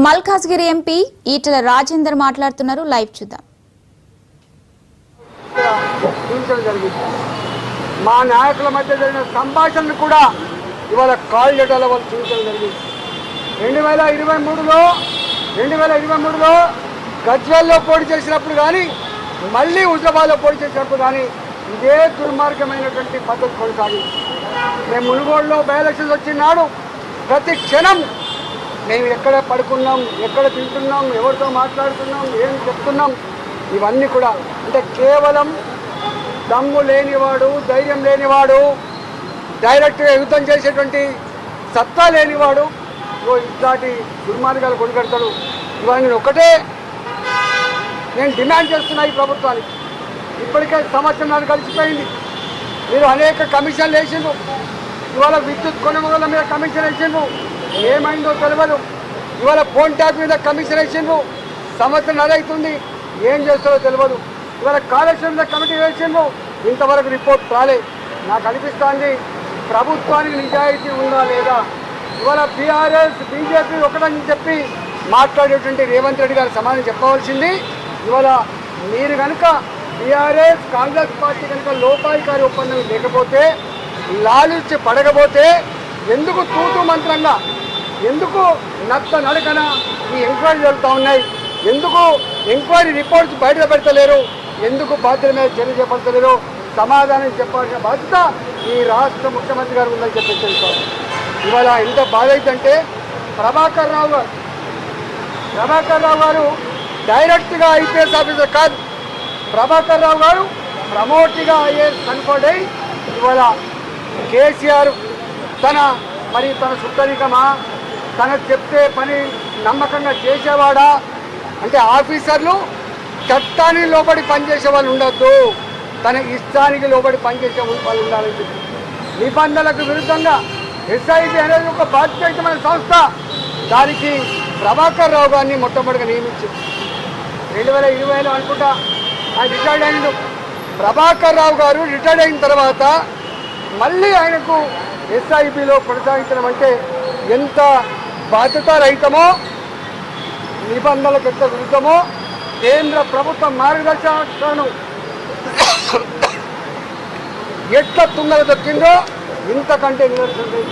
Malkajgiri MP Etela Rajender మాట్లాడుతున్నారు. Live చూద్దాం. మా నాయకుల మధ్య జరిగిన సంభాషణను కూడా ఇవాళ కాల్ లెటర్ల వాళ్ళు చూపించడం జరిగింది. 2023లో గజ్వేల్లో పోటీ చేసినప్పుడు కానీ మళ్ళీ హుజరాబాద్లో పోటీ చేసినప్పుడు కానీ ఇదే దుర్మార్గమైనటువంటి పద్ధతి కొనసాగింది. మేము మునుగోడులో బై ఎలక్షన్స్ వచ్చినాడు ప్రతి క్షణం మేము ఎక్కడ పడుకున్నాం, ఎక్కడ తింటున్నాం, ఎవరితో మాట్లాడుతున్నాం, ఏం చెప్తున్నాం, ఇవన్నీ కూడా అంటే కేవలం దమ్ము లేనివాడు, ధైర్యం లేనివాడు, డైరెక్ట్గా యుద్ధం చేసేటువంటి సత్తా లేనివాడు ఇట్లాంటి దుర్మార్గాలు కొనిపెడతాడు. ఇవాళ నేను డిమాండ్ చేస్తున్నా ఈ ప్రభుత్వానికి. ఇప్పటికే సంవత్సరం గడిచిపోయింది. మీరు అనేక కమిషన్లు వేసిండ్రు. ఇవాళ విద్యుత్ కొనుగోళ్ల మీద కమిషన్ వేసిండ్రు, ఏమైందో తెలియదు. ఇవాళ ఫోన్ ట్యాప్ మీద కమిషన్ వేసిండ్రు, సంవత్సరం అవుతుంది, ఏం చేస్తారో తెలియదు. ఇవాళ కాళేశ్వరం మీద కమిటీ వేసిండ్రు, ఇంతవరకు రిపోర్ట్ రాలే. నాకు అనిపిస్తోంది ప్రభుత్వానికి నిజాయితీ ఉందా లేదా. ఇవాళ బీఆర్ఎస్ బీజేపీ ఒకటని చెప్పి మాట్లాడేటువంటి రేవంత్ రెడ్డి గారు సమాధానం చెప్పవలసింది. ఇవాళ మీరు కనుక బీఆర్ఎస్ కాంగ్రెస్ పార్టీ కనుక లోపాయికారి ఒప్పందం లేకపోతే, లాలుచి పడకపోతే ఎందుకు తూతూ మంత్రంగా, ఎందుకు నత్త నడకన ఈ ఎంక్వైరీ జరుగుతూ ఉన్నాయి, ఎందుకు ఎంక్వైరీ రిపోర్ట్స్ బయట పెడతలేరు, ఎందుకు బాధ్యత మీద చర్య చేపడతలేరు, సమాధానం చెప్పాల్సిన బాధ్యత ఈ రాష్ట్ర ముఖ్యమంత్రి గారు ఉందని చెప్పి తెలుసుకోవాలి. ఇవాళ ఎంత బాధ అవుతుందంటే ప్రభాకర్ రావు గారు డైరెక్ట్గా ఐపీఎస్ ఆఫీసర్ కాదు, ప్రభాకర్ రావు గారు ప్రమోట్గా ఐఏఎస్ కన్ఫర్డ్ అయ్యి ఇవాళ కేసీఆర్ తన సుత్తరికమా, తనకు చెప్తే పని నమ్మకంగా చేసేవాడా అంటే ఆఫీసర్లు చట్టానికి లోబడి పనిచేసే వాళ్ళు ఉండొద్దు, తన ఇష్టానికి లోబడి పనిచేసే వాళ్ళు ఉండాలని చెప్పి నిబంధనలకు విరుద్ధంగా ఎస్ఐబి అనేది ఒక బాధ్యతమైన సంస్థ, దానికి ప్రభాకర్ రావు గారిని మొట్టమొదటిగా నియమించింది. 2020లో అనుకుంటా ఆయన రిటైర్డ్ అయిండు. ప్రభాకర్ రావు గారు రిటైర్డ్ అయిన తర్వాత మళ్ళీ ఆయనకు ఎస్ఐబిలో కొనసాగించడం అంటే ఎంత బాధ్యతారహితమో, నిబంధనలకు ఎంత విరుద్ధమో, కేంద్ర ప్రభుత్వ మార్గదర్శకాలను ఎట్లా తుంగలు దొక్కిందో ఇంతకంటే నిదర్శనం.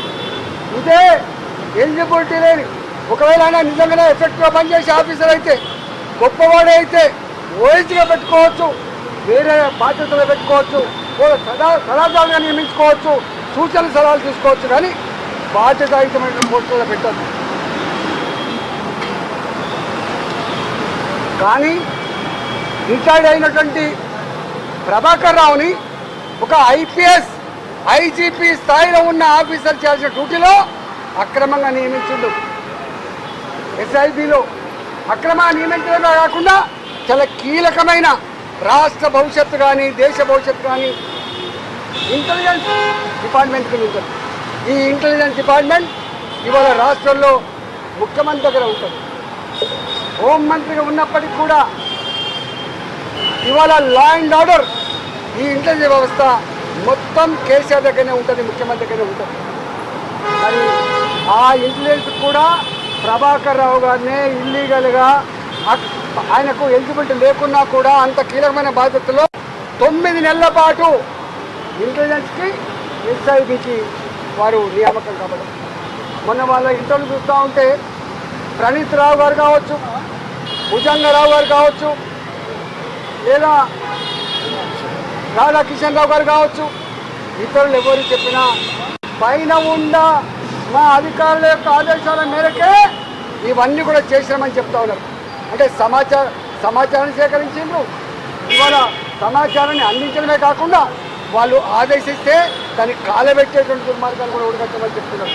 ఇదే ఎలిజిబిలిటీ లేని, ఒకవేళ ఆయన నిజంగానే ఎఫెక్ట్గా పనిచేసే ఆఫీసర్ అయితే, గొప్పవాడే అయితే ఓఎస్గా పెట్టుకోవచ్చు, వేరే బాధ్యతలు పెట్టుకోవచ్చు, సలహాదారుగా నియమించుకోవచ్చు, సూచనలు సలహాలు తీసుకోవచ్చు, కానీ బాధ్యతాయుతమైన పోస్టుల్లో పెట్టద్దు. కానీ రిటైర్డ్ అయినటువంటి ప్రభాకర్ రావుని ఒక ఐపీఎస్ ఐజీపీ స్థాయిలో ఉన్న ఆఫీసర్ చేయాల్సిన డ్యూటీలో అక్రమంగా నియమించిండు. ఎస్ఐబిలో అక్రమంగా నియమించడమే కాకుండా చాలా కీలకమైన రాష్ట్ర భవిష్యత్తు కానీ దేశ భవిష్యత్తు కానీ ఇంటెలిజెన్స్ డిపార్ట్మెంట్ కింద ఉంటుంది. ఈ ఇంటెలిజెన్స్ డిపార్ట్మెంట్ ఇవాళ రాష్ట్రంలో ముఖ్యమంత్రి దగ్గర ఉంటుంది. హోంమంత్రిగా ఉన్నప్పటికీ కూడా ఇవాళ లా అండ్ ఆర్డర్ ఈ ఇంటెలిజెన్స్ వ్యవస్థ మొత్తం కేసీఆర్ దగ్గరనే ఉంటుంది, ముఖ్యమంత్రి దగ్గరనే ఉంటుంది. మరి ఆ ఇంటెలిజెన్స్ కూడా ప్రభాకర్ రావు గారినే ఇల్లీగల్గా ఆయనకు ఎలిజిబిలిటీ లేకున్నా కూడా అంత కీలకమైన బాధ్యతలో 9 నెలల పాటు ఇంటెలిజెన్స్కి ఎస్ఐబికి వారు నియామకం కాబట్టి మొన్న వాళ్ళ ఇంటర్వ్యూ చూస్తూ ఉంటే ప్రణీత్ రావు గారు కావచ్చు, భుజంగరావు గారు కావచ్చు, లేదా రాధాకిషన్ రావు గారు కావచ్చు, ఇతరులు ఎవరు చెప్పినా పైన ఉన్న మా అధికారుల యొక్క ఆదేశాల మేరకే ఇవన్నీ కూడా చేసినామని చెప్తా ఉన్నారు. అంటే సమాచారాన్ని సేకరించిండ్రు, ఇవాళ సమాచారాన్ని అందించడమే కాకుండా వాళ్ళు ఆదేశిస్తే దాన్ని కాలబెట్టేటువంటి దుర్మార్గాలు కూడా ఉడగట్టమని చెప్తున్నారు.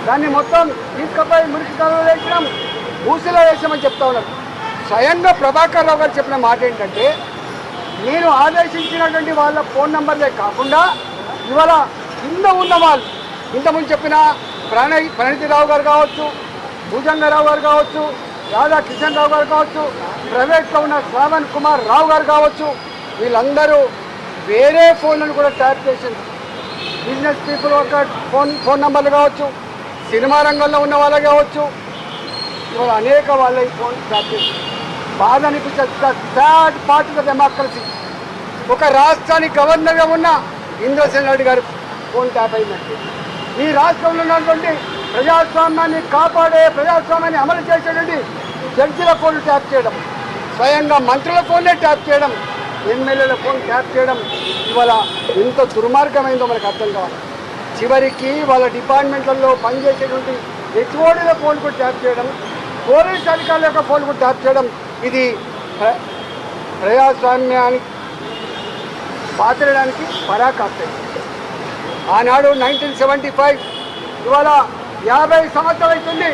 దాన్ని మొత్తం తీసుకపోయి మురికి కాలంలో వేసినాం, ఊసిలో వేసామని చెప్తా ఉన్నారు. స్వయంగా ప్రభాకర్ రావు గారు చెప్పిన మాట ఏంటంటే, నేను ఆదేశించినటువంటి వాళ్ళ ఫోన్ నంబర్లే కాకుండా ఇవాళ కింద ఉన్న వాళ్ళు ఇంతకుముందు చెప్పిన ప్రణీతిరావు గారు కావచ్చు, భుజంగరావు గారు కావచ్చు, రాధాకిషన్ రావు గారు కావచ్చు, ప్రైవేట్లో ఉన్న శ్రావణ్ కుమార్ రావు గారు కావచ్చు, వీళ్ళందరూ వేరే ఫోన్లను కూడా ట్యాప్ చేసింది. బిజినెస్ పీపుల్ ఒక ఫోన్ నంబర్లు కావచ్చు, సినిమా రంగంలో ఉన్న వాళ్ళు కావచ్చు, ఇవాళ అనేక వాళ్ళ ఈ ఫోన్ ట్యాప్ చేసి బాధ అనిపించే థర్డ్ పార్ట్ ఆఫ్ డెమోక్రసీ. ఒక రాష్ట్రానికి గవర్నర్గా ఉన్న ఇంద్రసేన్ రెడ్డి గారు ఫోన్ ట్యాప్ అయిందంటే ఈ రాష్ట్రంలో ఉన్నటువంటి ప్రజాస్వామ్యాన్ని కాపాడే, ప్రజాస్వామ్యాన్ని అమలు చేసేటువంటి జడ్జిల ఫోన్లు ట్యాప్ చేయడం, స్వయంగా మంత్రుల ఫోన్లే ట్యాప్ చేయడం, ఎమ్మెల్యేల ఫోన్ ట్యాప్ చేయడం ఇవాళ ఎంత దుర్మార్గమైందో మనకు అర్థం కావాలి. చివరికి వాళ్ళ డిపార్ట్మెంట్లలో పనిచేసేటువంటి హెచ్ఓడీల ఫోన్ కూడా ట్యాప్ చేయడం, పోలీస్ అధికారుల యొక్క ఫోన్ కూడా ట్యాప్ చేయడం, ఇది ప్రజాస్వామ్యానికి పాత్రడానికి పరాకాష్ట. ఆనాడు 1975 ఇవాళ 50 సంవత్సరాలు అవుతుంది.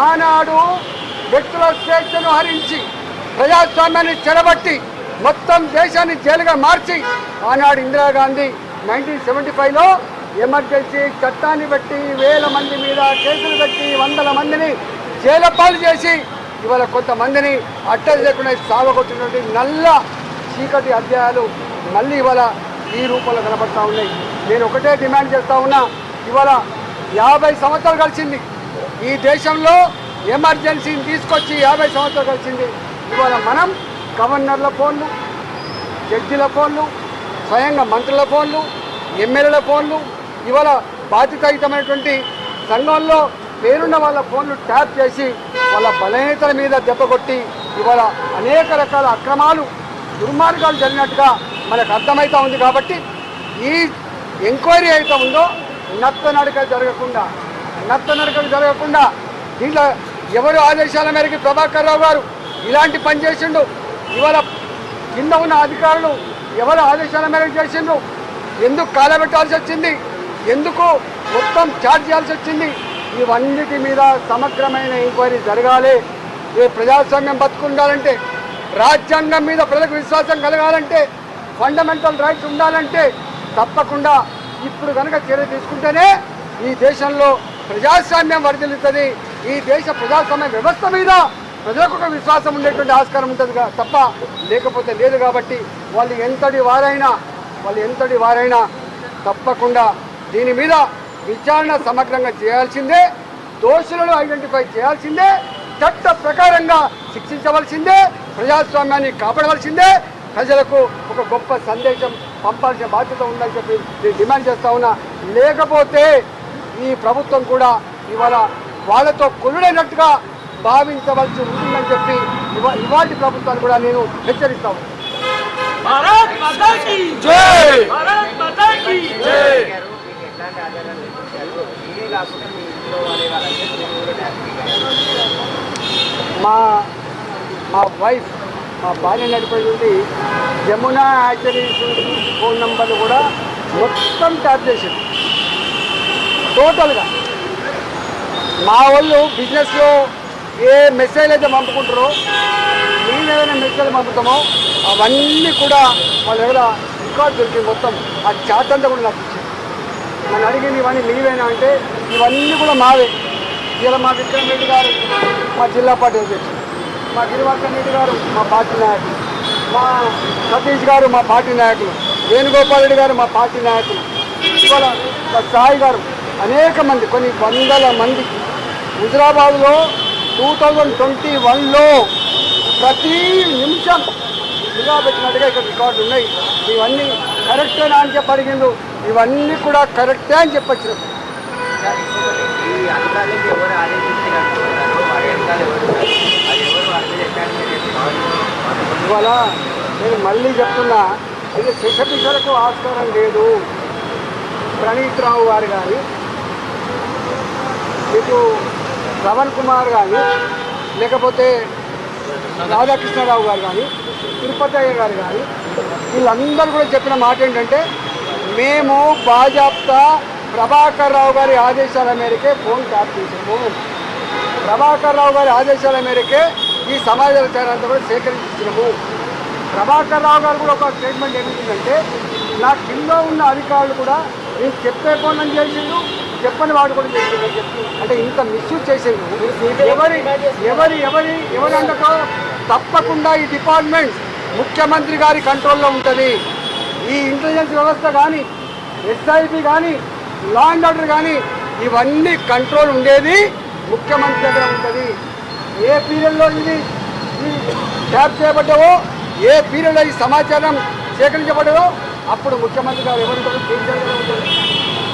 ఆనాడు వ్యక్తుల స్వేచ్ఛను హరించి ప్రజాస్వామ్యాన్ని చెరబట్టి మొత్తం దేశాన్ని జైలుగా మార్చి ఆనాడు ఇందిరాగాంధీ 1975లో ఎమర్జెన్సీ చట్టాన్ని బట్టి వేల మంది మీద కేసులు పెట్టి వందల మందిని జైలు పాలు చేసి ఇవాళ కొంతమందిని అట్టలు లేకుండా సాగొట్టినటువంటి నల్ల చీకటి అధ్యాయాలు మళ్ళీ ఇవాళ ఈ రూపంలో కనబడతా ఉన్నాయి. నేను ఒకటే డిమాండ్ చేస్తూ ఉన్నా, ఇవాళ 50 సంవత్సరాలు కలిసింది ఈ దేశంలో ఎమర్జెన్సీని తీసుకొచ్చి 50 సంవత్సరాలు కలిసింది. ఇవాళ మనం గవర్నర్ల ఫోన్లు, జడ్జిల ఫోన్లు, స్వయంగా మంత్రుల ఫోన్లు, ఎమ్మెల్యేల ఫోన్లు, ఇవాళ బాధ్యతాయుతమైనటువంటి సంఘంలో పేరున్న వాళ్ళ ఫోన్లు ట్యాప్ చేసి వాళ్ళ బలహీనతల మీద దెబ్బ కొట్టి ఇవాళ అనేక రకాల అక్రమాలు, దుర్మార్గాలు జరిగినట్టుగా మనకు అర్థమవుతూ ఉంది. కాబట్టి ఈ ఎంక్వైరీ అయితే ఉందో నత్తనడకలు జరగకుండా దీంట్లో ఎవరు ఆదేశాల మేరకు ప్రభాకర్ రావు గారు ఇలాంటి పని చేసిండు, ఇవాళ కింద ఉన్న అధికారులు ఎవరు ఆదేశాల మేరకు చేసిండ్రు, ఎందుకు కాలబెట్టాల్సి వచ్చింది, ఎందుకు మొత్తం ఛార్జ్ చేయాల్సి వచ్చింది, ఇవన్నిటి మీద సమగ్రమైన ఎంక్వైరీ జరగాలి. ఏ ప్రజాస్వామ్యం బతుకుండాలంటే, రాజ్యాంగం మీద ప్రజలకు విశ్వాసం కలగాలంటే, ఫండమెంటల్ రైట్స్ ఉండాలంటే తప్పకుండా ఇప్పుడు కనుక చర్య తీసుకుంటేనే ఈ దేశంలో ప్రజాస్వామ్యం వర్ధిల్లుతుంది. ఈ దేశ ప్రజాస్వామ్య వ్యవస్థ మీద ప్రజలకు ఒక విశ్వాసం ఉండేటువంటి ఆస్కారం ఉంటుంది తప్ప లేకపోతే లేదు. కాబట్టి వాళ్ళు ఎంతటి వారైనా తప్పకుండా దీని మీద విచారణ సమగ్రంగా చేయాల్సిందే, దోషులను ఐడెంటిఫై చేయాల్సిందే, చట్ట ప్రకారంగా శిక్షించవలసిందే, ప్రజాస్వామ్యాన్ని కాపాడవలసిందే, ప్రజలకు ఒక గొప్ప సందేశం పంపాల్సిన బాధ్యత ఉందని చెప్పి నేను డిమాండ్ చేస్తా ఉన్నా. లేకపోతే ఈ ప్రభుత్వం కూడా ఇవాళ వాళ్ళతో కొలుడైనట్టుగా భావించవలసి ఉంటుందని చెప్పి ఇవాటి ప్రభుత్వాన్ని కూడా నేను హెచ్చరిస్తా ఉన్నాను. మా వైఫ్, మా భార్య నడిపోయింది యమునా హ్యాచరీస్ ఫోన్ నంబర్లు కూడా మొత్తం ట్యాప్ చేసింది టోటల్గా. మా వాళ్ళు బిజినెస్లో ఏ మెసేజ్ అయితే పంపుకుంటారో, మేము ఏదైనా మెసేజ్ పంపుతామో అవన్నీ కూడా వాళ్ళు ఎవరైనా రికార్డ్ దొరికింది. మొత్తం ఆ చాట్ అంతా కూడా నాకు ఇచ్చింది. నన్ను అడిగింది ఇవన్నీ మీవేనా అంటే ఇవన్నీ కూడా మావే. ఇలా మా విక్రమ్ రెడ్డి గారు మా జిల్లా పార్టీ అధ్యక్షుడు, మా గిరివర్ధన్ రెడ్డి గారు మా పార్టీ నాయకులు, మా సతీష్ గారు మా పార్టీ నాయకులు, వేణుగోపాల్ రెడ్డి గారు మా పార్టీ నాయకులు, ఇవాళ మా సాయి గారు, అనేక మంది, కొన్ని వందల మంది. హుజరాబాద్లో 2021లో ప్రతి నిమిషం నిఘా పెట్టినట్టుగా ఇక్కడ రికార్డు ఉన్నాయి. ఇవన్నీ కరెక్టేనా అని చెప్పి అడిగిండు, ఇవన్నీ కూడా కరెక్టే అని చెప్పచ్చు. ఇవాళ నేను మళ్ళీ చెప్తున్నా, ఇది శిక్షకు ఆస్కారం లేదు. ప్రణీత్ రావు గారు కానీ, ఇటు శ్రవణ్ కుమార్ కానీ, లేకపోతే రాధాకృష్ణరావు గారు కానీ, తిరుపతయ్య గారు కానీ, వీళ్ళందరూ కూడా చెప్పిన మాట ఏంటంటే, మేము బాజాప్తా ప్రభాకర్ రావు గారి ఆదేశాల మేరకే ఫోన్ ట్యాప్ చేసాము, ప్రభాకర్ రావు గారి ఆదేశాల మేరకే ఈ సమాచార విచారంతా కూడా సేకరించినాము. ప్రభాకర్ రావు గారు కూడా ఒక స్టేట్మెంట్ ఏమిటంటే, నా కింద ఉన్న అధికారులు కూడా నేను చెప్పే పనులను చేసిండు, చెప్పని వాడు కూడా చేసిండు అని చెప్పి, అంటే ఇంత మిస్యూజ్ చేసిండు. ఎవరి అండతో తప్పకుండా ఈ డిపార్ట్మెంట్ ముఖ్యమంత్రి గారి కంట్రోల్లో ఉంటుంది. ఈ ఇంటెలిజెన్స్ వ్యవస్థ కానీ, ఎస్ఐపి కానీ, లా అండ్ ఆర్డర్ కానీ, ఇవన్నీ కంట్రోల్ ఉండేది ముఖ్యమంత్రి దగ్గర ఉంటుంది. ఏ పీరియడ్లో ఇది ట్యాప్ చేయబడ్డావో, ఏ పీరియడ్లో ఈ సమాచారం సేకరించబడ్డదో అప్పుడు ముఖ్యమంత్రి గారు ఎవరుంటారో కేసీఆర్ గారు ఉంటారు.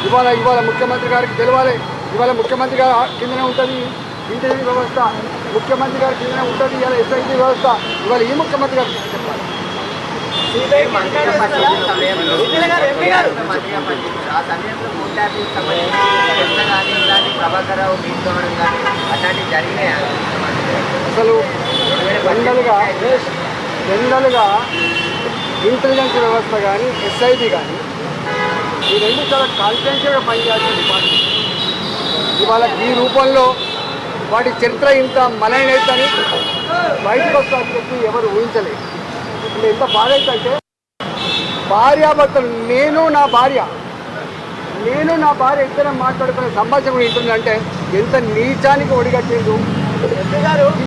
ఇవాళ ముఖ్యమంత్రి గారికి తెలవాలి. ఇవాళ ముఖ్యమంత్రి గారు కిందనే ఉంటుంది ఇంటెలిజెన్స్ వ్యవస్థ, ముఖ్యమంత్రి గారి కిందనే ఉంటుంది ఇవాళ ఎస్ఐటీ వ్యవస్థ. ఇవాళ ఈ ముఖ్యమంత్రి గారికి చెప్పాలి. అసలు జనరల్గా ఇంటెలిజెన్స్ వ్యవస్థ కానీ ఎస్ఐబి కానీ ఈ రెండు చాలా కాన్ఫిడెన్షియల్గా పనిచేయాల్సిన డిపార్ట్మెంట్. ఇవాళ ఈ రూపంలో వాటి చరిత్ర ఇంత మలైనైతని బయటకు వస్తారని చెప్పి ఎవరు ఊహించలేదు. అంటే ఎంత బాధ అవుతుందంటే భార్యాభర్తలు నేను నా భార్య ఇద్దరం మాట్లాడుకునే సంభాషణ ఉంటుందంటే ఎంత నీచానికి ఒడిగట్టిండు.